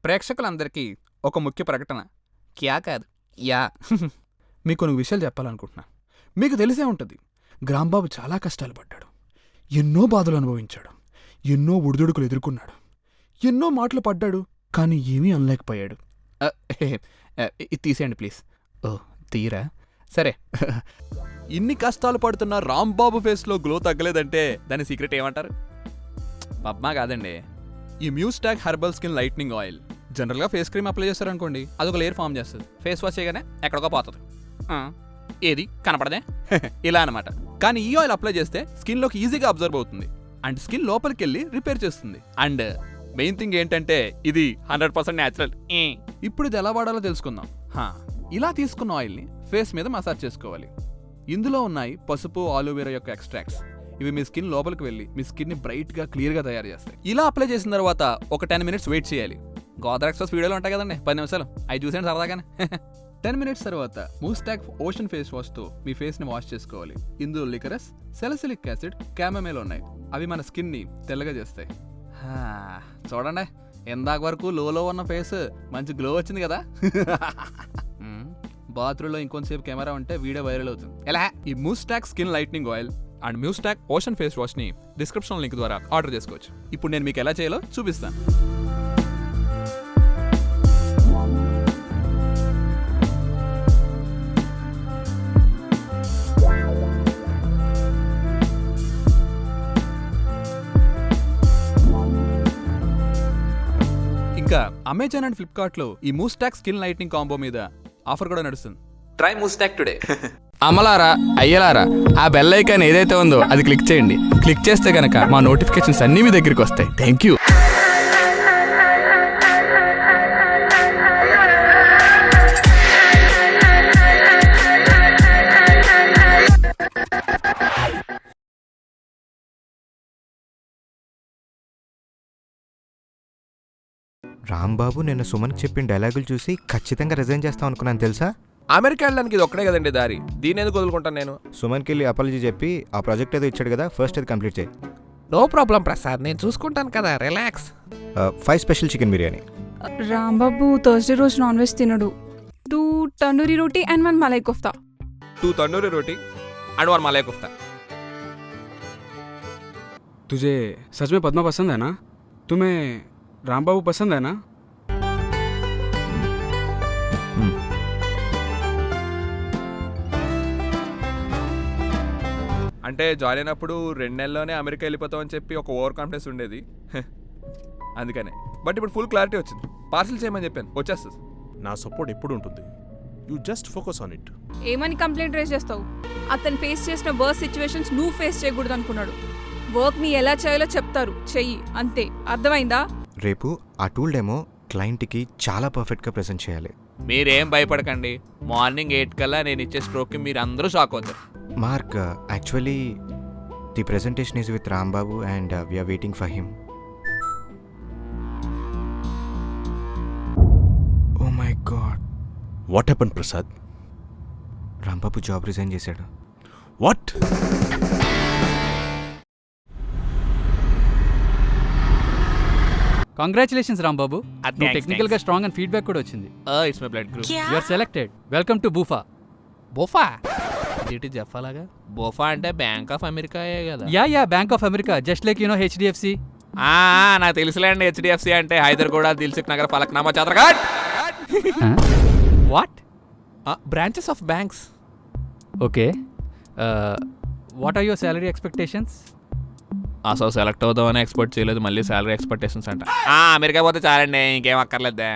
ప్రేక్షకులందరికీ ఒక ముఖ్య ప్రకటన. క్యా కాదు, యా. మీకు కొన్ని విషయాలు చెప్పాలనుకుంటున్నా. మీకు తెలిసే ఉంటుంది, గ్రాంబాబు చాలా కష్టాలు పడ్డాడు, ఎన్నో బాధలు అనుభవించాడు, ఎన్నో ఒడిదుడుకులు ఎదుర్కొన్నాడు, ఎన్నో మాటలు పడ్డాడు, కానీ ఏమీ అనలేకపోయాడు. ఇది తీసేయండి ప్లీజ్. ఓ తీరా, సరే. ఇన్ని కష్టాలు పడుతున్న రాంబాబు ఫేస్లో గ్లో తగ్గలేదంటే దాని సీక్రెట్ ఏమంటారు? పద్మా కాదండి, ఈ మ్యూస్టాక్ హెర్బల్ స్కిన్ లైట్నింగ్ ఆయిల్. జనరల్గా ఫేస్ క్రీమ్ అప్లై చేస్తారనుకోండి, అదొక లేయర్ ఫామ్ చేస్తుంది, ఫేస్ వాష్ చేయగానే ఎక్కడికో పోతుంది, ఏది కనపడదే. ఇలా అనమాట. కానీ ఈ ఆయిల్ అప్లై చేస్తే స్కిన్లోకి ఈజీగా అబ్జర్వ్ అవుతుంది అండ్ స్కిన్ లోపలికి వెళ్ళి రిపేర్ చేస్తుంది. అండ్ మెయిన్ థింగ్ ఏంటంటే ఇది 100% న్యాచురల్. ఇప్పుడు ఇది ఎలా వాడాలో తెలుసుకుందాం. ఇలా తీసుకున్న ఆయిల్ని ఫేస్ మీద మసాజ్ చేసుకోవాలి. ఇందులో ఉన్నాయి పసుపు, ఆలోవేరా యొక్క ఎక్స్ట్రాక్ట్స్. ఇవి మీ స్కిన్ లోపలికి వెళ్ళి మీ స్కిన్ని బ్రైట్గా క్లియర్గా తయారు చేస్తాయి. ఇలా అప్లై చేసిన తర్వాత ఒక 10 minutes వెయిట్ చేయాలి. గోదర్ ఎక్స్ప్రెస్ వీడియోలో ఉంటాయి కదండి 10 నిమిషాలు, అవి చూసేయండి సరదాగానే. 10 minutes తర్వాత మూస్టాక్ ఓషన్ ఫేస్ వాష్తో మీ ఫేస్ని వాష్ చేసుకోవాలి. ఇందులో లికరస్, సెలసిలిక్ యాసిడ్, క్యామమైల్ ఉన్నాయి. అవి మన స్కిన్ని తెల్లగా చేస్తాయి. చూడండి, ఇందాక వరకు లోలో ఉన్న ఫేస్ మంచి గ్లో వచ్చింది కదా. బాత్రూంలో ఇంకొంతసేపు కెమెరా ఉంటే వీడియో వైరల్ అవుతుంది. ఎలా? ఈ Mustoc skin lightening oil and Mustoc ocean face వాష్ని డిస్క్రిప్షన్ లింక్ ద్వారా ఆర్డర్ చేసుకోవచ్చు. ఇప్పుడు నేను మీకు ఎలా చేయాలో చూపిస్తాను. ఇంకా అమెజాన్ అండ్ ఫ్లిప్కార్ట్లో ఈ మూస్టాక్ స్కిన్ లైట్నింగ్ కాంబో మీద ఆఫర్ కూడా నడుస్తుంది. Try Mustoc today. అమలారా, అయ్యలారా, ఆ బెల్ ఐకాన్ ఏదైతే ఉందో అది క్లిక్ చేయండి. క్లిక్ చేస్తే కనుక మా నోటిఫికేషన్స్ అన్నీ మీ దగ్గరికి వస్తాయి. Thank you. రాంబాబు నిన్న సుమన్కి చెప్పిన డైలాగులు చూసి ఖచ్చితంగా రిజైన్ చేస్తాం అనుకున్నాను తెలుసా. అమెరికా వెళ్ళడానికి ఇది ఒక్కడే కదండి దారి, దీని ఎందుకు వదులుకుంటాను నేను. సుమన్కి వెళ్ళి అపాలజీ చెప్పి ఆ ప్రాజెక్ట్ ఏదో ఇచ్చాడు కదా, ఫస్ట్ అది కంప్లీట్ చేయి. నో ప్రాబ్లం ప్రసాద్, నేను చూసుకుంటాను కదా, relax. 5 special chicken biryani. Rambabu Thursday రోజు నాన్ వెజ్ తినడు. 2 తందూరి రోటీ అండ్ 1 మలై కోఫ్తా. 2 तंदूरी रोटी एंड 1 मलाई कोफ्ता. तुझे सच में पद्मा पसंद है ना? तुम्हें रामबाबू पसंद है ना? అంటే జాయిన్ అయినప్పుడు 2 నెలల్లోనే అమెరికా వెళ్ళిపోతామని చెప్పి ఒక ఓవర్ కాన్ఫిడెన్స్ ఉండేది, అందుకనే. బట్ ఇప్పుడు ఫుల్ క్లారిటీ వచ్చింది. పార్సిల్ చేయమని చెప్పాను, వచ్చేస్తుంది. నా సపోర్ట్ ఎప్పుడు ఉంటుంది. You just focus on it. ఏమని కంప్లైంట్ రేస్ చేస్తావు? అతను ఫేస్ చేసిన వర్స్ట్ సిచ్యువేషన్స్ నువ్వు ఫేస్ చేయకూడదు అనుకున్నాడు. వర్క్ ని ఎలా చేయాలో చెప్తారు, చెయ్యి, అంతే. అర్థమైందా? రేపు ఆ టూల్ డెమో క్లయింట్కి చాలా పర్ఫెక్ట్గా ప్రెజెంట్ చేయాలి. మీరేం భయపడకండి, మార్నింగ్ 8 కల్లా నేను ఇచ్చే స్ట్రోక్కి మీరు అందరూ షాక్ అవుతారు. Mark, actually the presentation is with Rambabu and we are waiting for him. Oh my god. What happen Prasad? Rambabu job resign చేశాడు. వాట్? కంగ్రాచులేషన్స్ రాంబాబు, నువ్వు టెక్నికల్ గా స్ట్రాంగ్ అండ్ ఫీడ్బ్యాక్ కూడా వచ్చింది. It's my blood group. You are selected. Welcome to BOFA. BOFA ఏంటి చెప్పలాగా? BOFA అంటే bank of అమెరికాయే కదా? Yeah bank of America, just like you know HDFC. నాకు తెలుసులేండి, హెచ్డిఎఫ్సి అంటే Hyderabad, Dilsukh Nagar, Falaknuma, Chaderghat. What? Branches of banks. Okay, what are your salary expectations? అసలు select అవుదామని ఎక్స్పెక్ట్ చేయలేదు, మళ్ళీ సాలరీ ఎక్స్పెక్టేషన్స్ అంట. అమెరికా పోతే చాలండి, ఇంకేం అక్కర్లేదా?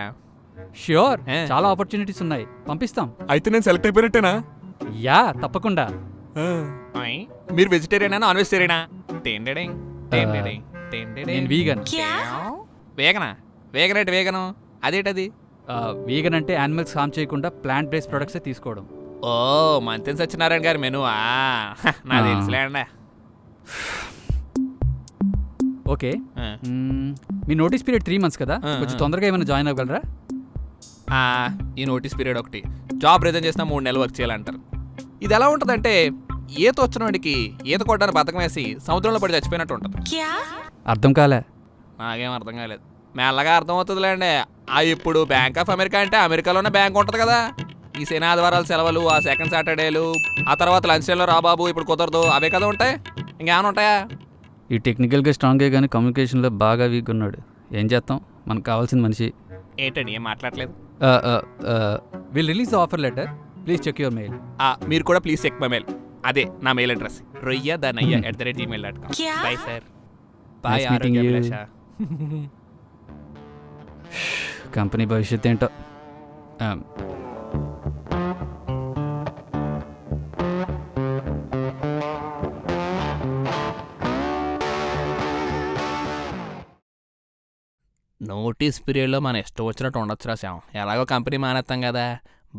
ష్యూర్, చాలా ఆపర్చునిటీస్ ఉన్నాయి, పంపిస్తాం. అయితే నేను సెలెక్ట్ అయిపోయినట్టేనా? యా, తప్పకుండా. మీరు వెజిటేరియనా, నాన్ వెజిటేరియనా? నేను వీగన్. వేగనా? వేగనేటి వేగను అదేటది? వీగన్ అంటే యానిమల్స్ హార్మ్ చేయకుండా ప్లాంట్ బేస్డ్ ప్రొడక్ట్సే తీసుకోవడం. ఓ, మంతెన్ సత్యనారాయణ గారి మెనువా? నా తెలుసులేండి. ఓకే, మీ నోటీస్ పీరియడ్ 3 months కదా, కొంచెం తొందరగా ఏమైనా జాయిన్ అవ్వగలరా? ఈ నోటీస్ పీరియడ్ ఒకటి, జాబ్ రిజైన్ చేసిన 3 నెలలు వర్క్ చేయాలంటారు. ఇది ఎలా ఉంటుందంటే ఈత వచ్చిన వాడికి ఈత కొట్టడానికి బతకం వేసి సముద్రంలో పడి చచ్చిపోయినట్టు ఉంటుంది. అర్థం కాలే. నాకేం అర్థం కాలేదు. మెల్లగా అర్థమవుతుందిలేండి. ఇప్పుడు బ్యాంక్ ఆఫ్ అమెరికా అంటే అమెరికాలోనే బ్యాంక్ ఉంటుంది కదా. ఈ శని ఆదివారాలు సెలవులు, ఆ సెకండ్ సాటర్డేలు, ఆ తర్వాత లంచ్ టైంలో రాబాబు ఇప్పుడు కుదరదు, అవే కదా ఉంటాయి. ఇంకేమైనా ఉంటాయా? ఈ టెక్నికల్గా స్ట్రాంగే కానీ కమ్యూనికేషన్లో బాగా వీక్ ఉన్నాడు. ఏం చేస్తాం, మనకు కావాల్సిన మనిషి. ఏంటండి ఏం మాట్లాడలేదు? Will release the offer letter, please check your mail. మీరు కూడా ప్లీజ్ చెక్ మై మెయిల్. అదే నా mail address royyadhanaya@gmail.com. Bye sir. Bye Nice meeting you. Company భవిష్యత్ ఏంటో. నోటీస్ పీరియడ్లో మన ఇష్టం వచ్చినట్టు ఉండొచ్చు రాసాం. ఎలాగో కంపెనీ మానేస్తాం కదా,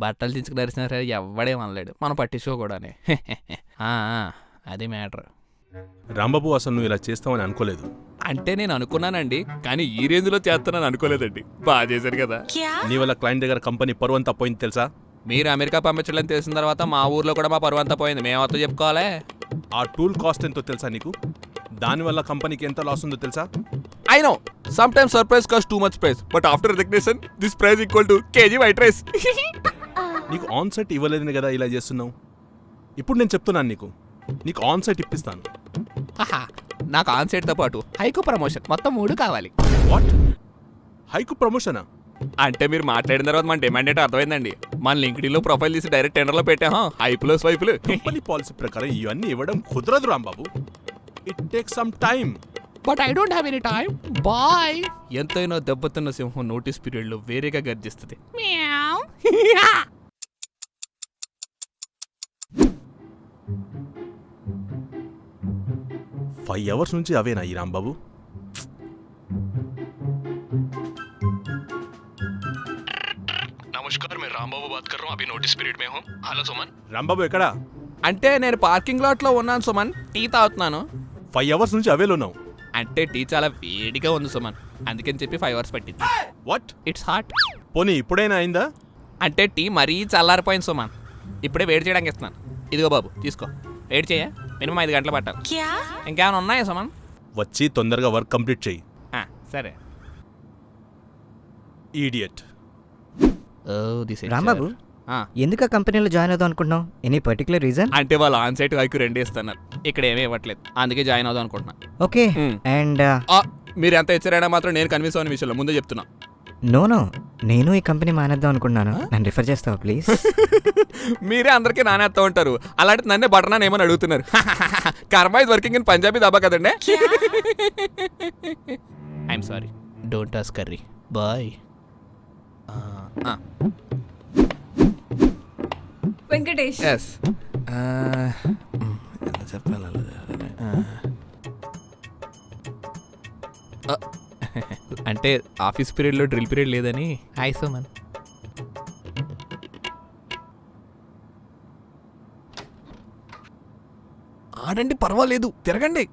బట్టలు తీసుకు దర్శనం సరే ఎవడే అనలేడు, మనం పట్టించుకోకూడని. అది మ్యాటర్. రాంబాబు అసలు నువ్వు ఇలా చేస్తావని అనుకోలేదు. అంటే నేను అనుకున్నానండి, కానీ ఈ రేంజ్లో చేస్తానని అనుకోలేదండి. బాగా చేశారు కదా. నీ వల్ల క్లయింట్ దగ్గర కంపెనీ పరువు అంతా పోయింది తెలుసా? మీరు అమెరికా పంపించడం తెలిసిన తర్వాత మా ఊర్లో కూడా మా పరువు అంతా పోయింది. మేమతో చెప్పుకోవాలి. ఆ టూల్ కాస్ట్ ఎంతో తెలుసా నీకు? దానివల్ల కంపెనీకి ఎంత లాస్ ఉందో తెలుసా? I know. Sometimes surprise costs too much price, but after recognition, this price equal to kg white rice. నీకు ఆన్ సైట్ ఇవ్వలేదని కదా ఇలా చేస్తున్నావు. ఇప్పుడు నేను చెప్తున్నాను నీకు ఆన్ సైట్ ఇప్పిస్తాను. నాకు ఆన్సైడ్తో పాటు హైకు ప్రమోషన్ మొత్తం 3 కావాలి. వాట్? హైకు ప్రమోషనా? అంటే మీరు మాట్లాడిన తర్వాత మన డిమాండ్ ఏంటో అర్థమైందండి. మన లింక్డ్ఇన్లో ప్రొఫైల్ తీసి డైరెక్ట్ టెండర్లో పెట్టాం. హైపులో స్వైపులు. కంపెనీ పాలసీ ప్రకారం ఇవన్నీ ఇవ్వడం కుదరదు Rambabu. It take some time. But I don't have any time. Bye. ఎంతైనా దెబ్బతిన్న సింహం నోటీస్ పీరియడ్లో వేరేగా గర్జిస్తుంది. 5 hours నుంచి అవేనా ఈ రాంబాబు? నమస్కారం, मैं రాంబాబు బాత్ कर रहा हूं. अभी नोटिस पीरियड में हूं. హలో సుమన్. రాంబాబు ఎక్కడా? అంటే నేను పార్కింగ్ లాట్లో ఉన్నాను సుమన్, టీ తాగుతున్నాను. 5 hours నుంచి అవేలో ఉన్నావు. అంటే టీ చాలా వేడిగా ఉంది సుమన్, అందుకని చెప్పి 5 hours పట్టింది. వాట్? It's hot. పోనీ ఇప్పుడైనా అయిందా? అంటే టీ మరీ చల్లారిపోయింది సుమన్, ఇప్పుడే వేడి చేయడానికి ఇస్తున్నాను. ఇదిగో బాబు తీసుకో, వేడి చేయ. మినిమం 5 గంటలు పట్టాలి. ఇంకేమైనా ఉన్నాయా సుమన్? వచ్చి తొందరగా వర్క్ కంప్లీట్ చెయ్యి. సరే. ఈడియట్. రాంబాబు, ఎందుకు ఆ కంపెనీలో జాయిన్ అవుదాం అనుకుంటున్నావు? Any particular reason? అంటే వాళ్ళు ఆన్ సైట్ హైకు 2 ఇస్తున్నారు, ఇక్కడ ఏమీ ఇవ్వట్లేదు, అందుకే జాయిన్ అవుదాం అనుకుంటున్నా. ఓకే. అండ్ మీరు ఎంత ఇచ్చారైనా మాత్రం నేను కన్విన్స్ అవ్వని విషయంలో ముందే చెప్తున్నా. నో, నేను ఈ కంపెనీ మానేద్దాం అనుకుంటున్నాను. నన్ను రిఫర్ చేస్తావా ప్లీజ్? మీరే అందరికీ నానేస్తా ఉంటారు, అలాంటి నన్నే బటర్నాన్ ఏమని అడుగుతున్నారు. Karma is working in Punjabi dhaba కదండి. I'm sorry, don't ask curry. Bye. Venkatesh. Yes. ఎంత చెప్పాలి? అంటే ఆఫీస్ పీరియడ్లో డ్రిల్ పీరియడ్ లేదని. హాయ్ సోమన్. ఆడండి, పర్వాలేదు, తిరగండి.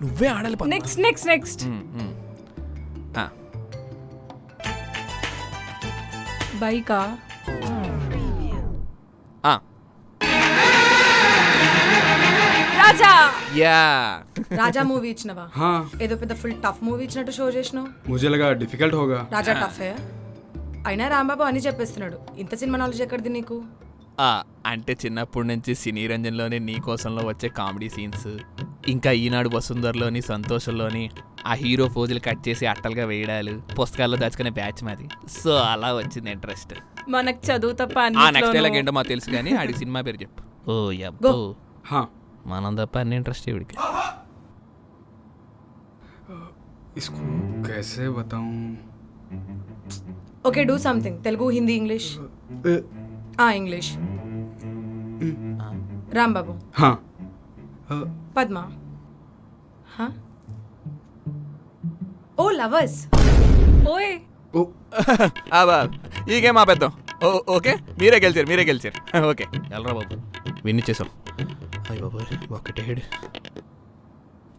నువ్వే ఆడాలి. నెక్స్ట్ బైకా? రాజా. యా. రాజా మూవీ ఇచ్చినవా? हाँ ఏదో పెద్ద ఫుల్ టఫ్ మూవీ ఇచ్చినట్టు షో చేసినావు. मुझे लगा डिफिकल्ट होगा. రాజా టఫే అయినా రాంబాబు అని చెప్పేస్తున్నాడు. ఇంత సినిమా నాలెడ్జ్ ఎక్కడిది నీకు? అంటే చిన్నప్పటి నుంచి సినీ రంజన్లోని నీ కోసంలో వచ్చే కామెడీ సీన్స్, ఇంకా ఈనాడు వసుంధరలోని సంతోషంలోని ఆ హీరో ఫోజులు కట్ చేసి అట్టలుగా వేయడాలు, పుస్తకాల్లో దాచుకునే బ్యాచ్ మాది. సో అలా వచ్చింది ఇంట్రెస్ట్. మనకు చదువు తప్ప నెక్స్ట్ డైలాగ్ ఏంటో మాకు తెలుసు కానీ ఆడి సినిమా పేరు చెప్పు. ఓ యబ్బో, हाँ మనం తప్ప అన్ని ఇంట్రెస్ట్ ఇవిడికి. इसको कैसे बताऊं? Okay, do something. Telugu, Hindi, English? English. Rambabu. हाँ పద్మ. ఓ లవర్స్. ఓయ్. ओ ఈ గేమ్ ఆపేద్దాం. ఓకే, మీరే గెలిచారు. ఓకే వెళ్ళరా బాబు, విన్ ఇచ్చేసాం. అయ్య బాబు, ఒకటే హెడ్.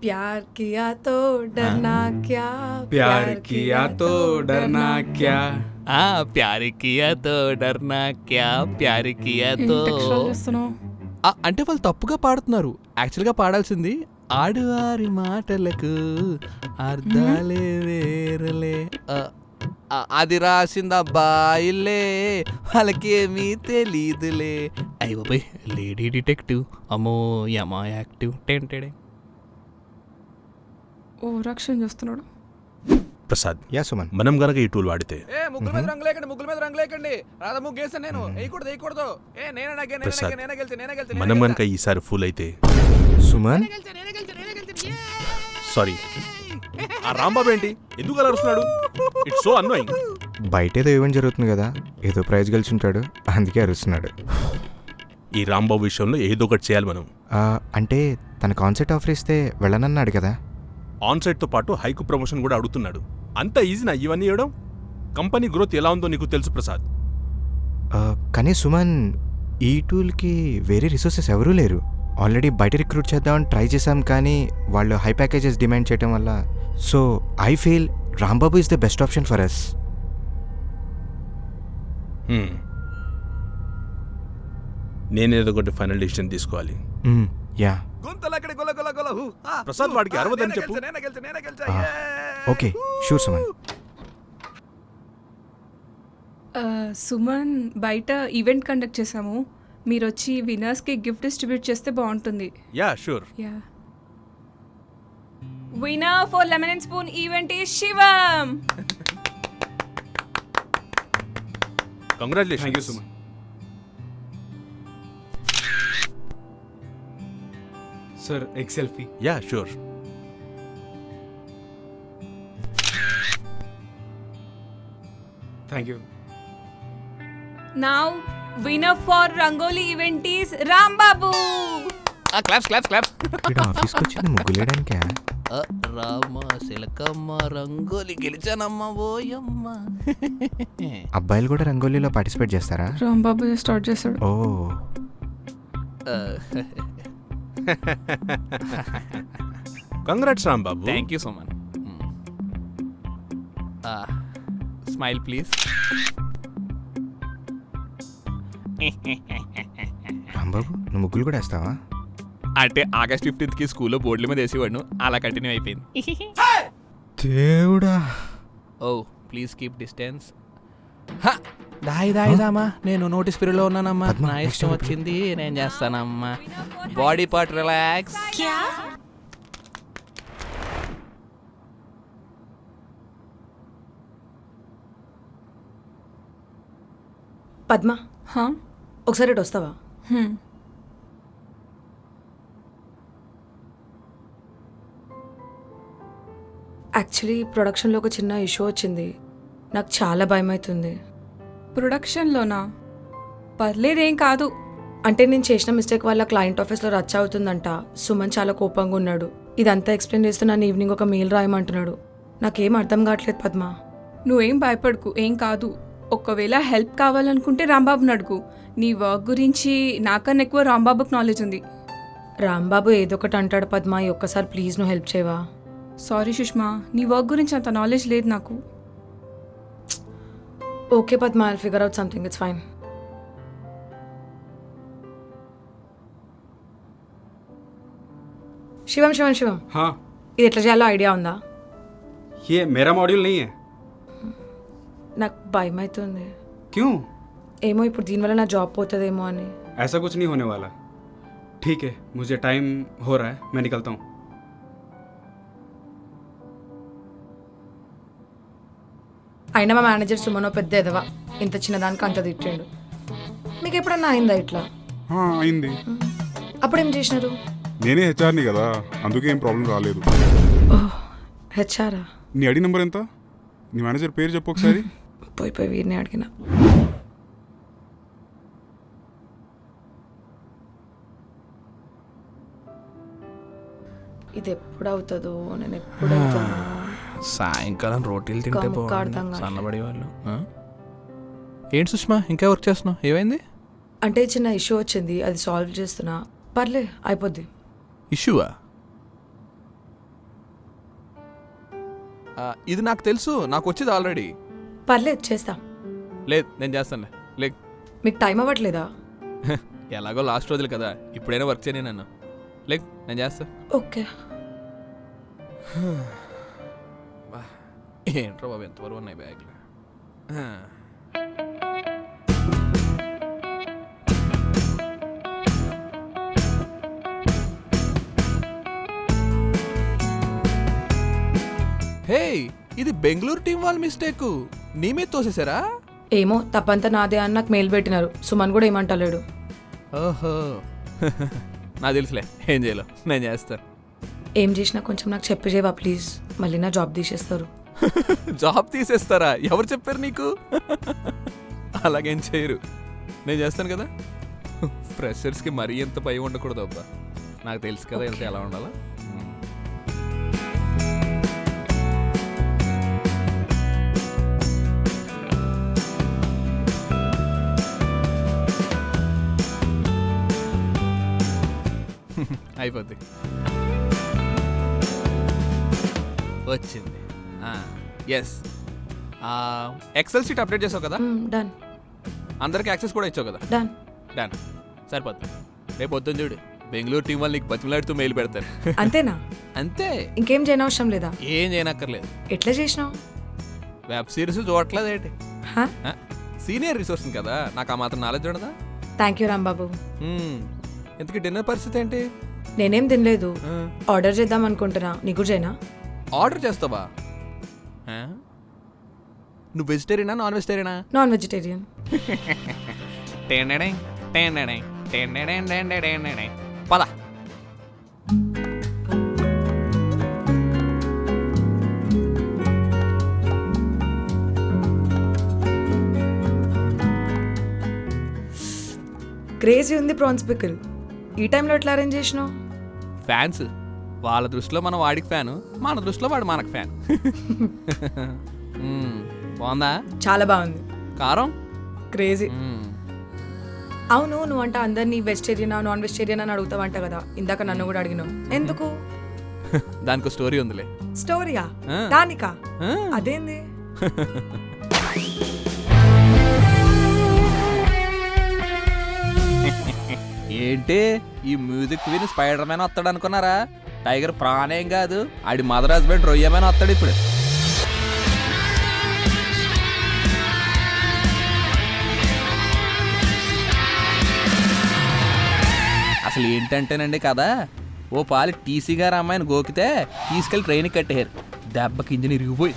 ప్యార్ కియా తో డర్నా క్యా, प्यार किया तो डरना क्या. ప్యార్ కియా తో డర్నా క్యా, ప్యార్ కియా తో. అంటే వాళ్ళు తప్పుగా పాడుతున్నారు. యాక్చువల్గా పాడాల్సింది ఆడువారి మాటలకు అర్థాలే వేరలే అది రాసింది అబ్బాయిలే వాళ్ళకేమీ తెలీదులే. అయ్యో పోయి లేడీ డిటెక్టివ్ అమ్మో యమా యాక్టివ్ టెంటెడే. ఓ రక్షణ చేస్తున్నాడు. ప్రసాద్, యా సుమన్. మనం గనక ఈ టూల్ వాడితే ముగ్గుల మీద రంగు లేకండి, ముగ్గుల మీద రంగు లేకండి. రాధా ముగ్గు వేసాను నేను, వేయకూడదు. ప్రసాద్, మనం గనక ఈసారి ఫుల్ అయితే సుమన్, సారీ, ఆ రాంబాబు ఏంటి ఎందుకు అలా అరుస్తున్నాడు? It's so annoying. బయట ఏదో ఈవెంట్ జరుగుతుంది కదా, ఏదో ప్రైజ్ గెలుచుంటాడు, అందుకే అరుస్తున్నాడు. ఈ రాంబాబు విషయంలో ఏదో ఒకటి చేయాలి మనం. అంటే తన కాన్సెప్ట్ ఆఫర్ ఇస్తే వెళ్ళనన్నాడు కదా. ఆన్ సైట్తో పాటు హైకు ప్రమోషన్ కూడా అడుగుతున్నాడు. అంత ఈజీనా ఇవన్నీ ఇవ్వడం? కంపెనీ గ్రోత్ ఎలా ఉందో నీకు తెలుసు ప్రసాద్. కానీ సుమన్, ఈ టూల్కి వేరే రిసోర్సెస్ ఎవరూ లేరు. ఆల్రెడీ బయట రిక్రూట్ చేద్దామని ట్రై చేశాం, కానీ వాళ్ళు హై ప్యాకేజెస్ డిమాండ్ చేయడం వల్ల. So I feel Rambabu is the best option for us. నేనేదో ఒకటి ఫైనల్ డిసిషన్ తీసుకోవాలి. యా, ప్రసాద్ వాడికి అరవదని చెప్పు. Okay, sure Suman. సుమన్, బయట ఈవెంట్ కండక్ట్ చేసాము, మీరు వచ్చి విన్నర్స్కి గిఫ్ట్ డిస్ట్రిబ్యూట్ చేస్తే బాగుంటుంది. Yeah sure. Yeah. Winner for lemon and spoon event is Shivam. Congratulation. Thank you Suman. Sir egg selfie. Yeah sure. Thank you. Now winner for Rangoli event is Rambabu. Claps. ఇక్కడ ఆఫీస్కి వచ్చింది ముగ్గులేయడానికే. రామ శిలకమ్మ రంగోలి గెలిచానమ్మ ఓయమ్మ. అబ్బాయిలు కూడా రంగోలీలో participate చేస్తారా? Rambabu స్టార్ట్ చేశాడు. ఓ, congrats Rambabu. Thank you so much. Smile please. Rambabu, నువ్వు ముగ్గులు కూడా వేస్తావా? అంటే ఆగస్ట్ 15కి స్కూల్లో బోర్డుల మీద వేసేవాడు, అలా కంటిన్యూ అయిపోయింది. దేవుడా. ఓ ప్లీజ్ కీప్ డిస్టెన్స్. దాయిదామా, నేను నోటీస్ పీరియడ్లో ఉన్నానమ్మా. పద్మ, నా next ఇష్టం time వచ్చింది నేను చేస్తానమ్మా. Body part relax. పద్మ, హా? ఒకసారి ఇటు వస్తావా? యాక్చువల్లీ ప్రొడక్షన్లో ఒక చిన్న ఇష్యూ వచ్చింది. నాకు చాలా భయం అవుతుంది. ప్రొడక్షన్లోనా? పర్లేదేం కాదు. అంటే నేను చేసిన మిస్టేక్ వల్ల క్లయింట్ ఆఫీస్లో రచ్చ అవుతుందంట. సుమన్ చాలా కోపంగా ఉన్నాడు. ఇదంతా ఎక్స్ప్లెయిన్ చేస్తూ నన్ను ఈవినింగ్ ఒక మెయిల్ రాయమంటున్నాడు. నాకేం అర్థం కావట్లేదు పద్మ. నువ్వేం భయపడకు, ఏం కాదు. ఒకవేళ హెల్ప్ కావాలనుకుంటే రాంబాబుని అడుగు. నీ వర్క్ గురించి నాకన్నా ఎక్కువ రాంబాబుకి నాలెడ్జ్ ఉంది. రాంబాబు ఏదో ఒకటి అంటాడు పద్మ. ఈ ఒక్కసారి ప్లీజ్ నువ్వు హెల్ప్ చేయవా? సారీ సుష్మా, నీ వర్క్ గురించి అంత నాలెడ్జ్ లేదు నాకు. Okay Padma, I'll figure out something, it's fine. Shivam Shivam Shivam, हाँ, ఇది ఎట్లా చేయాలో ఐడియా ఉందా? ये मेरा मॉड्यूल नहीं है. నాకు భయం అవుతుంది. क्यों? ఏమో ఇప్పుడు దీనివల్ల నా జాబ్ పోతుందేమో అని. ऐसा कुछ नहीं होने वाला. ठीक है, मुझे टाइम हो रहा है, मैं निकलता हूँ. అయినా మా మేనేజర్ సుమనో పెద్ద ఎదవా. ఇంత చిన్నదానికి అంత తిట్టిండు. మీకు ఎప్పుడన్నా అయిందా ఇట్లా? అయింది. అప్పుడేం చేసినారు? నేనే హెచ్ఆర్ని కదా, అందుకే ఏం ప్రాబ్లం రాలేదు. ఓహ్, హెచ్ఆరా? నీ ఐడి నెంబర్ ఎంత? నీ మేనేజర్ పేరు చెప్పు ఒకసారి. పోయి వీరిని అడిగిన. ఇది ఎప్పుడు అవుతుందో, నేను ఎప్పుడు అవుతానో. సాయంకాలం రోటీలు తింటే ముక్క బాగుంది, అర్థం కాదు. సన్నబడి వాళ్ళు. ఏంటి సుష్మా, ఇంకా వర్క్ చేస్తున్నావు? ఏమైంది? అంటే చిన్న ఇష్యూ వచ్చింది, అది సాల్వ్ చేస్తున్నా. పర్లే, అయిపోద్ది. ఇష్యూవా? ఇది నాకు తెలుసు, నాకు వచ్చేది ఆల్రెడీ. పర్లేదు, చేస్తా. లేదు, నేను చేస్తానులే. లేక్ మీకు టైం అవ్వట్లేదా? ఎలాగో లాస్ట్ రోజులు కదా, ఇప్పుడైనా వర్క్ చేయని నన్ను. లేక్ నేను చేస్తా. ఓకే. ఏంట్రా బాబు ఎంతవరకు ఉన్నాయి బ్యాగ్లో. హే, ఇది బెంగళూరు టీం వాళ్ళ మిస్టేక్. నీ మీద తోసేసారా? ఏమో తప్పంతా నాదే అని నాకు మెయిల్ పెట్టినారు. సుమన్ కూడా ఏమంటలేడు. ఓహో, నాకు తెలుసులే ఏం చేయాలో, నేను చేస్తాను. ఏం చేసినా కొంచెం నాకు చెప్పి చేయవా ప్లీజ్, మళ్ళీ నా జాబ్ తీసేస్తారు. జాబ్ తీసేస్తారా? ఎవరు చెప్పారు నీకు? అలాగేం చేయరు, నేను చేస్తాను కదా. ఫ్రెషర్స్కి మరీ ఎంత భయం ఉండకూడదు అబ్బా, నాకు తెలుసు కదా వెళ్తే ఎలా ఉండాలా. అయిపోద్ది. వచ్చింది. ఎస్, ఎక్సెల్ షీట్ అప్డేట్ చేసావు కదా, డన్. అందరికి యాక్సెస్ కూడా ఇచ్చావు కదా. డన్. డన్, సరిపోతుంది. రేపు పొద్దున్న చూడు, బెంగళూరు టీం వాళ్ళు నీకు బతిమలాడుతూ మెయిల్ పెడతారు. అంతేనా? అంతే, ఇంకేం చేయనవసరం లేదా? ఏం చేయనక్కర్లేదు. ఎట్లా చేసినావు? వెబ్ సిరీస్ చూడట్లేదు ఏంటి? హా? సీనియర్ రిసోర్స్ కదా, నాకు ఆ మాత్రం నాలెడ్జ్ ఉండదా? Thank you Rambabu. ఇంతకీ డిన్నర్ పరిస్థితి ఏంటి? నేనేం తినలేదు, ఆర్డర్ చేద్దాం అనుకుంటున్నా. నీకు చేయనా? ఆర్డర్ చేస్తావా? నువ్వు వెజిటేరియనా నాన్ వెజిటేరియనా? Non vegetarian. పద. క్రేజీ ఉంది ప్రాన్స్ పికిల్. ఈ టైంలో ఎట్లా అరేంజ్ చేసినావు? ఫ్యాన్స్ వాళ్ళ దృష్టిలో మనం వాడికి ఫ్యాను, మన దృష్టిలో వాడు మనకు ఫ్యాన్. బాగుందా? చాలా బాగుంది. కారం క్రేజీ. అవును, నువ్వంట అందరినీ వెజిటేరియనా నాన్ వెజిటేరియన్ అని అడుగుతావంట కదా, ఇందాక నన్ను కూడా అడిగినావు. ఎందుకు? దానికి స్టోరీ ఉందిలే. స్టోరీయా? ఆ. దానికా? అదేంది? ఏంటి ఈ మ్యూజిక్ విని స్పైడర్ మ్యాన్ వస్తాడు అనుకున్నారా? టైగర్ ప్రాణేం కాదు, ఆడి మదర్ హస్బెండ్ రొయ్యమని వస్తాడు ఇప్పుడు. అసలు ఏంటంటేనండి కదా, ఓ పాలి టీసీ గారు అమ్మాయిని గోకితే తీసుకెళ్లి ట్రైన్కి కట్టేయారు, దెబ్బకి ఇంజిన్ ఇరిగిపోయి.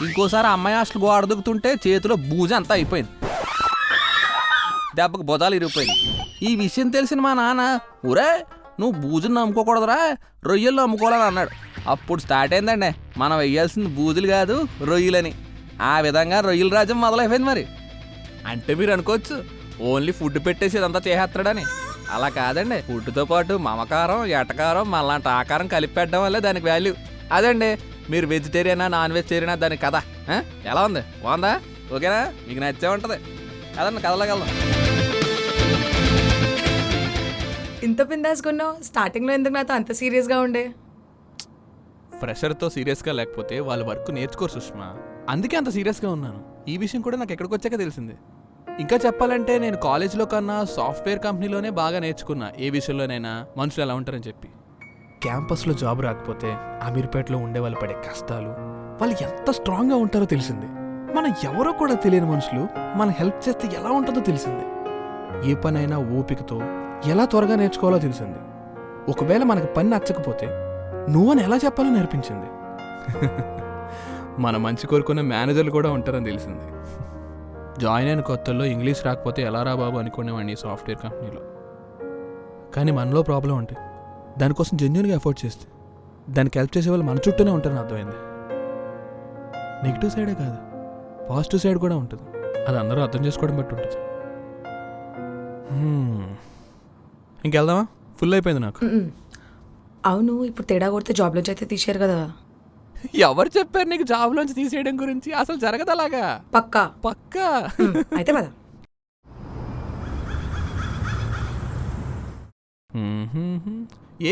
ఇంకోసారి అమ్మాయి హాస్టల్ గోడ దుక్కుతుంటే చేతిలో బూజ అంతా అయిపోయింది, దెబ్బకు బొదాలు ఇరిగిపోయింది. ఈ విషయం తెలిసిన మా నాన్న, ఊరే నువ్వు బూజుని నమ్ముకోకూడదురా, రొయ్యలు నమ్ముకోవాలని అన్నాడు. అప్పుడు స్టార్ట్ అయిందండి మనం వెయ్యాల్సింది బూజులు కాదు రొయ్యలని. ఆ విధంగా రొయ్యల రాజ్యం మొదలైపోయింది. మరి అంటే మీరు అనుకోవచ్చు ఓన్లీ ఫుడ్ పెట్టేసి ఇదంతా చేసేస్తాడని. అలా కాదండి, ఫుడ్తో పాటు మమకారం, ఎటకారం, మళ్ళాంటి ఆకారం కలిపి పెట్టడం వల్లే దానికి వాల్యూ. అదండి, మీరు వెజిటేరియనా నాన్ వెజిటేరియనా దానికి కథ. ఎలా ఉంది? బాగుందా? ఓకేనా? మీకు నచ్చే ఉంటుంది కదండి, కథలోకి వెళ్దాం. ఇంత పిందాసుకున్నావు, స్టార్టింగ్లో ఎందుకు నాతో అంత సీరియస్గా ఉండే? ఫ్రెషర్తో సీరియస్గా లేకపోతే వాళ్ళు వర్క్ నేర్చుకోరు సుష్మా, అందుకే అంత సీరియస్గా ఉన్నాను. ఈ విషయం కూడా నాకు ఎక్కడికి వచ్చాక తెలిసింది. ఇంకా చెప్పాలంటే నేను కాలేజ్లో కన్నా సాఫ్ట్వేర్ కంపెనీలోనే బాగా నేర్చుకున్నా ఏ విషయంలోనైనా మనుషులు ఎలా ఉంటారని చెప్పి. క్యాంపస్లో జాబ్ రాకపోతే అమీర్పేటలో ఉండే వాళ్ళు పడే కష్టాలు, వాళ్ళు ఎంత స్ట్రాంగ్గా ఉంటారో తెలిసింది. మనం ఎవరో కూడా తెలియని మనుషులు మనం హెల్ప్ చేస్తే ఎలా ఉంటుందో తెలిసింది. ఏ పనైనా ఓపికతో ఎలా త్వరగా నేర్చుకోవాలో తెలిసింది. ఒకవేళ మనకు పని నచ్చకపోతే నువ్వని ఎలా చెప్పాలో నేర్పించింది. మన మంచి కోరుకునే మేనేజర్లు కూడా ఉంటారని తెలిసింది. జాయిన్ అయిన కొత్తల్లో ఇంగ్లీష్ రాకపోతే ఎలా రా బాబు అనుకునేవాడిని ఈ సాఫ్ట్వేర్ కంపెనీలో. కానీ మనలో ప్రాబ్లం అంటే దానికోసం జెన్యూన్గా ఎఫర్ట్ చేస్తే దానికి హెల్ప్ చేసే వాళ్ళు మన చుట్టూనే ఉంటారని అర్థమైంది. నెగిటివ్ సైడే కాదు, పాజిటివ్ సైడ్ కూడా ఉంటుంది. అది అందరూ అర్థం చేసుకోవడం బట్టి ఉంటుంది. ఇంకెళ్దామా? ఫుల్ అయిపోయింది నాకు. అవును, ఇప్పుడు తేడా కొడితే జాబ్లోంచి అయితే తీసారు కదా. ఎవరు చెప్పారు నీకు జాబ్లోంచి తీసేయడం గురించి? అసలు జరగదు అలాగా. పక్కా? పక్కా. అయితే పద.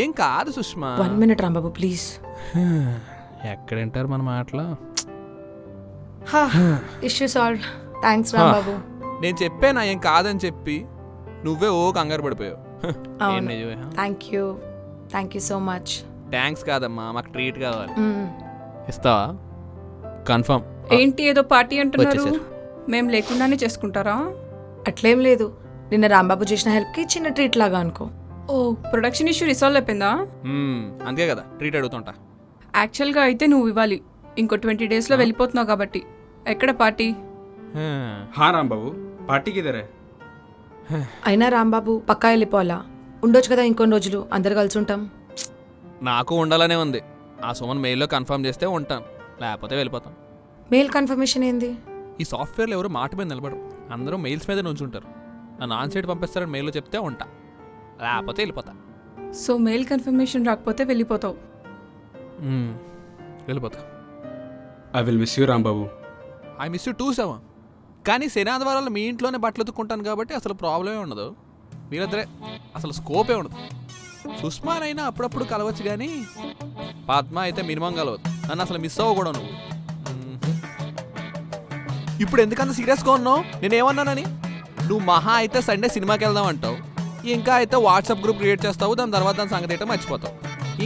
ఏం కాదు సుష్మా. 1 minute Rambabu please. ఎక్కడంటారు మన మాటలు? Issue solve. థ్యాంక్స్ రాంబాబు. నేను చెప్పానా ఏం కాదని చెప్పి, నువ్వే ఓ కంగారు పడిపోయావు. అవును thank you so much. Thanks కాదమ్మా, మాకు ట్రీట్ కావాలి. ఇస్తావా? కన్ఫర్మ్. ఏంటి ఏదో పార్టీ అంటున్నారు? వచ్చేసారు. మేము లేకుండానే చేసుకుంటారా? అట్లేం లేదు, నిన్న రాంబాబు చేసిన హెల్ప్కి చిన్న ట్రీట్ లాగా అనుకో. ఓ ప్రొడక్షన్ ఇష్యూ రిసాల్వ్ అయిపోయిందా? అంతే కదా, ట్రీట్ అడుగుతుంటా. యాక్చువల్గా అయితే నువ్వు ఇవ్వాలి, ఇంకో 20 డేస్లో వెళ్ళిపోతున్నావు కాబట్టి. ఎక్కడ పార్టీ? हाँ राम बाबू पार्टी किधर है? అయినా రాంబాబు పక్కా వెళ్ళిపోవాలా? ఉండొచ్చు కదా ఇంకొన్ని రోజులు, అందరు కలిసి ఉంటాం. నాకు ఉండాలనే ఉంది. ఆ సుమన్ మెయిల్లో కన్ఫర్మ్ చేస్తే ఉంటాను, లేకపోతే వెళ్ళిపోతాం. మెయిల్ కన్ఫర్మేషన్ ఏంది? ఈ సాఫ్ట్వేర్లో ఎవరు మాట మీద నిలబడరు, అందరూ మెయిల్స్ మీద నుంచుంటారు. నన్ను ఆన్ సైడ్ పంపిస్తారని మెయిల్లో చెప్తే ఉంటా, లేకపోతే వెళ్ళిపోతా. సో మెయిల్ కన్ఫర్మేషన్ రాకపోతే వెళ్ళిపోతావు. వెళ్ళిపోతా. I will miss you Ram Babu. I miss you two seven. కానీ శనాదివారాలు మీ ఇంట్లోనే బట్టలు ఉతుక్కుంటాను కాబట్టి అసలు ప్రాబ్లమే ఉండదు. మీరిద్దరే అసలు స్కోపే ఉండదు. సుష్మానైనా అప్పుడప్పుడు కలవచ్చు, కానీ పద్మ అయితే మినిమం కలవదు. నన్ను అసలు మిస్ అవ్వకూడదు నువ్వు. ఇప్పుడు ఎందుకంత సీరియస్గా ఉన్నావు? నేనేమన్నానని? నువ్వు మహా అయితే సండే సినిమాకి వెళ్దాం అంటావు, ఇంకా అయితే వాట్సాప్ గ్రూప్ క్రియేట్ చేస్తావు, దాని తర్వాత దాని సంగతి అయితే మర్చిపోతావు.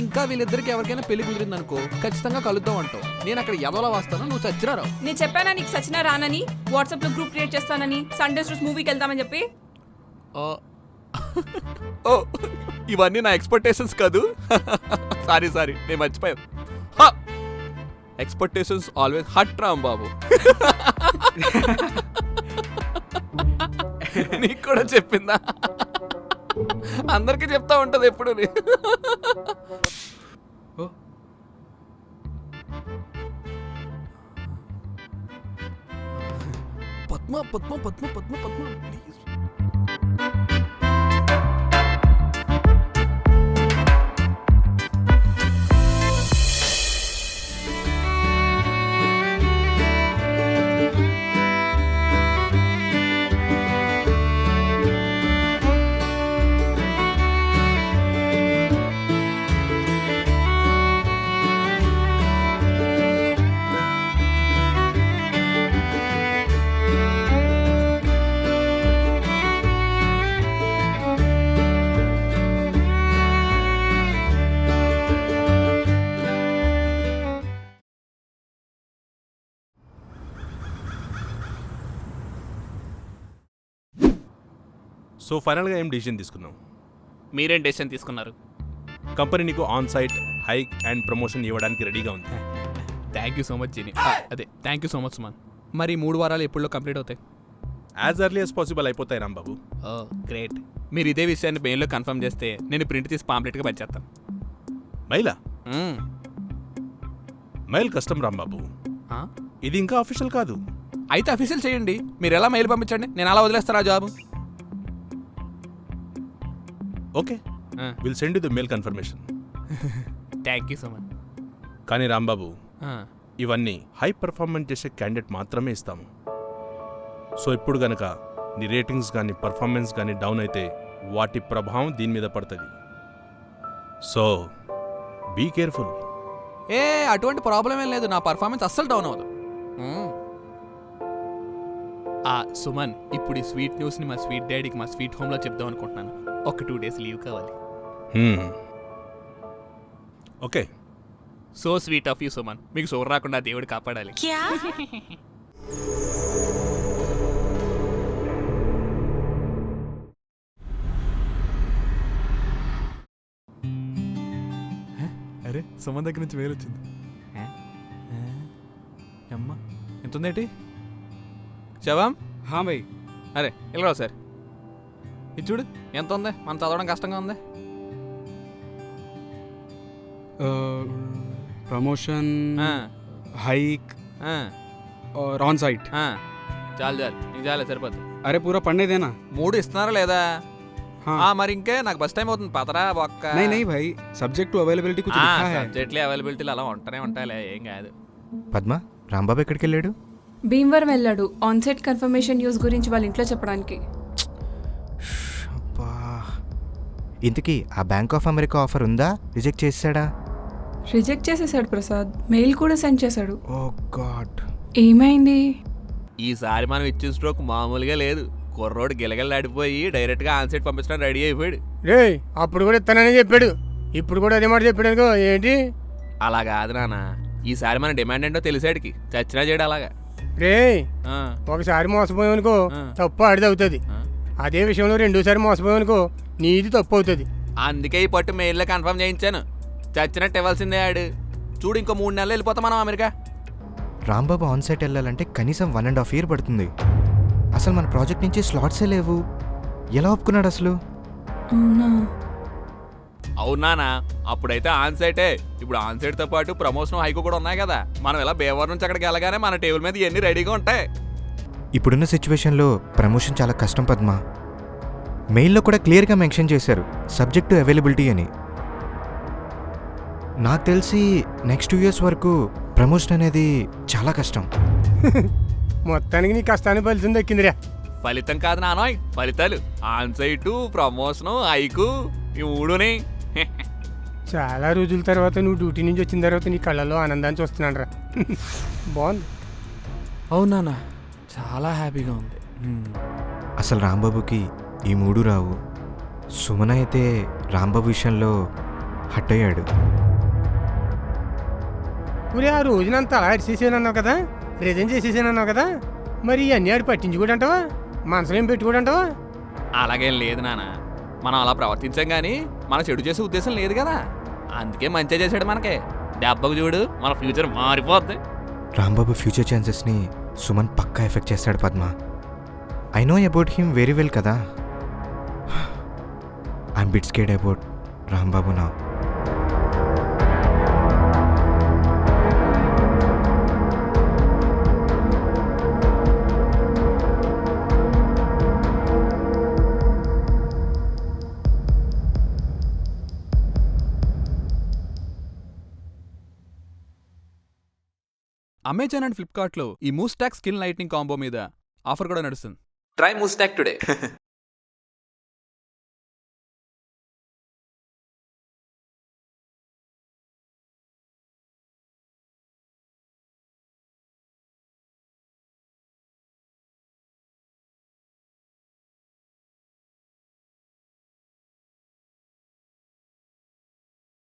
ఇంకా వీళ్ళిద్దరికి ఎవరికైనా పెళ్లి కుదిరిందనుకో ఖచ్చితంగా కలుద్దాం అంటావు. నేను అక్కడ ఎదలా వస్తాను, నువ్వు చచ్చినా రావు. నేను చెప్పానా నీకు సచిన రానని? వాట్సాప్లో గ్రూప్ క్రియేట్ చేస్తానని, సండేస్ రోజు మూవీకి వెళ్దామని చెప్పి. ఓ ఇవన్నీ నా ఎక్స్పెక్టేషన్స్ కాదు. సారీ నేను మర్చిపోయాను. Expectations always hurt Ram Babu. నీకు కూడా చెప్పిందా? అందరికీ చెప్తా ఉంటది ఎప్పుడు. పద్మ పద్మ పద్మ పద్మ పద్మ ప్లీజ్. సో ఫైనల్గా ఏం డిసిజన్ తీసుకున్నావు? మీరేం డెసిషన్ తీసుకున్నారు? కంపెనీ నీకు on site hike and promotion ఇవ్వడానికి రెడీగా ఉంది. Thank you so much Jeeni. అదే thank you so much Suman. మరి 3 వారాలు ఎప్పుడులో కంప్లీట్ అవుతాయి? యాజ్ ఎర్లీ యాజ్ పాసిబుల్ అయిపోతాయి రాంబాబు. ఓ గ్రేట్. మీరు ఇదే విషయాన్ని మెయిల్లో కన్ఫర్మ్ చేస్తే నేను ప్రింట్ తీసి పాంప్లెట్గా పంచేస్తాను. మైలా మెయిల్ కష్టం రాంబాబు, ఇది ఇంకా అఫీషియల్ కాదు. అయితే అఫీషియల్ చేయండి. మీరు ఎలా మెయిల్ పంపించండి, నేను అలా వదిలేస్తాను ఆ job. Okay, will send you the mail confirmation. Thank you so much. కానీ రాంబాబు, ఇవన్నీ హై పర్ఫార్మెన్స్ చేసే క్యాండిడేట్ మాత్రమే ఇస్తాము. సో ఇప్పుడు గనక నీ రేటింగ్స్ కానీ పర్ఫార్మెన్స్ కానీ డౌన్ అయితే వాటి ప్రభావం దీని మీద పడుతుంది. So be careful. అటువంటి ప్రాబ్లం ఏం లేదు, నా పర్ఫార్మెన్స్ అస్సలు డౌన్ అవ్వదు. సుమన్, ఇప్పుడు ఈ స్వీట్ న్యూస్ని మా స్వీట్ డాడీకి మా స్వీట్ హోమ్లో చెప్దాం అనుకుంటున్నాను. ఒక 2 days లీవ్ కావాలి. Okay. So sweet of you Suman. మీకు సోర్ రాకుండా దేవుడు కాపాడాలి. అరే సుమన్ దగ్గర నుంచి వేలు వచ్చింది. అమ్మా ఎంత ఉందేంటి? శవం. हाँ भाई. అరే వెళ్ళరావు సార్, ఇది చూడు ఎంత ఉంది. మనం చదవడం కష్టంగా ఉంది. प्रमोशन, हाइक और ऑन साइट. చాలు నీకు చాలే సరిపోద్ది. अरे पूरा पढ़ने देना. 3 ఇస్తున్నారా లేదా? हाँ. మరి ఇంకే నాకు బస్ టైం అవుతుంది, పదరా బొక్క. नहीं भाई, सब्जेक्ट टू अवेलेबिलिटी कुछ लिखा है. సబ్జెక్ట్లీ అవైలబిలిటీలు అలా ఉంటూనే ఉంటాయిలే, ఏం కాదు. పద్మ, రాంబాబు ఎక్కడికి వెళ్ళాడు? భీమవరం వెళ్ళాడు ఆన్సైట్ కన్ఫర్మేషన్ న్యూస్ గురించి వాళ్ళ ఇంట్లో చెప్పడానికి. అబ్బా, ఇంతకీ ఆ బ్యాంక్ ఆఫ్ అమెరికా ఆఫర్ ఉందా? రిజెక్ట్ చేసాడా? రిజెక్ట్ చేసేసాడు ప్రసాద్. మెయిల్ కూడా సెండ్ చేశాడు. ఓ గాడ్. ఏమైంది? ఈసారి మనం ఇచ్చిన స్ట్రోక్ మామూలుగా లేదు, కుర్రోడు గిలగిలాడిపోయి డైరెక్ట్గా ఆన్సైట్ పంపించడానికి రెడీ అయిపోయాడు. రే అప్పుడు కూడా ఇస్తానని చెప్పాడు, ఇప్పుడు కూడా అదే మాట చెప్పాడు అనుకో. ఏంటి? అలా కాదు నాన్న, ఈసారి మన డిమాండ్ ఏంటో తెలిసాడికి చచ్చినా చేయడు అలాగా. రే ఆ, ఒకసారి మోసపోయావనుకో ఆ. తప్పు ఆడిది అవుతుంది. ఆ. అదే విషయంలో రెండోసారి మోసపోయావనుకో నీది తప్పు అవుతుంది. అందుకే ఈ పట్టు మెయిల్లో కన్ఫర్మ్ చేయించాను. చచ్చినట్టు ఇవ్వాల్సిందే ఆడు. చూడు ఇంకో 3 నెలలు వెళ్ళిపోతాం మనం అమెరికా. రాంబాబు ఆన్ సైట్ వెళ్ళాలంటే కనీసం 1.5 year పడుతుంది. అసలు మన ప్రాజెక్ట్ నుంచి స్లాట్సే లేవు. ఎలా ఒప్పుకున్నాడు అసలు? అవునా? అవునానా, అప్పుడైతే ఆన్సైటే. ఇప్పుడు ఆన్సైట్తో పాటు ప్రమోషన్ హైకు కూడా ఉన్నాయి కదా. మనం ఇలా బేవర్ నుంచి అక్కడికి వెళ్ళగానే మన టేబుల్ మీద ఇవన్నీ రెడీగా ఉంటాయి. ఇప్పుడున్న సిచ్యువేషన్లో ప్రమోషన్ చాలా కష్టం పద్మ. మెయిల్లో కూడా క్లియర్గా మెన్షన్ చేశారు సబ్జెక్ట్ టు అవైలబిలిటీ అని. నాకు తెలిసి నెక్స్ట్ 2 years వరకు ప్రమోషన్ అనేది చాలా కష్టం. మొత్తానికి నీ కష్టాన్ని ఫలితం దక్కిందిరా. ఫలితం కాదు నానోయ్, ఫలితాలు. ఆన్సైటు, ప్రమోషను, హైకు, ఈ మూడుని. చాలా రోజుల తర్వాత నువ్వు డ్యూటీ నుంచి వచ్చిన తర్వాత నీ కళ్ళలో ఆనందాన్ని చూస్తున్నాను రా. బాగుంది. అవునా, చాలా హ్యాపీగా ఉంది. అసలు రాంబాబుకి ఈ 3 రావు. సుమన అయితే రాంబాబు విషయంలో హట్ అయ్యాడు. ఊరే ఆ రోజునంతా అలా అరిచేసానన్నావు కదా, రిజైన్ చేసేసానన్నావు కదా, మరి ఇవన్నీ ఆడు పట్టించుకోడంటావా? మనసులో ఏం పెట్టుకోడంటావా? అలాగేం లేదు నాన్న, మనం అలా ప్రవర్తించాం కానీ మనం చెడు చేసే ఉద్దేశం లేదు కదా. అందుకే మంచిగా చేశాడు మనకి. దెబ్బకు చూడు, మన ఫ్యూచర్ మారిపోద్ది. రాంబాబు ఫ్యూచర్ ఛాన్సెస్ని సుమన్ పక్కా ఎఫెక్ట్ చేస్తాడు Padma. I know about him very well కదా. I'm bit scared about Rambabu నా. అమెజాన్ అండ్ ఫ్లిప్కార్ట్లో ఈ మూస్టాక్ స్కిన్ లైట్నింగ్ కాంబో మీద ఆఫర్ కూడా నడుస్తుంది. Try Mustoc today.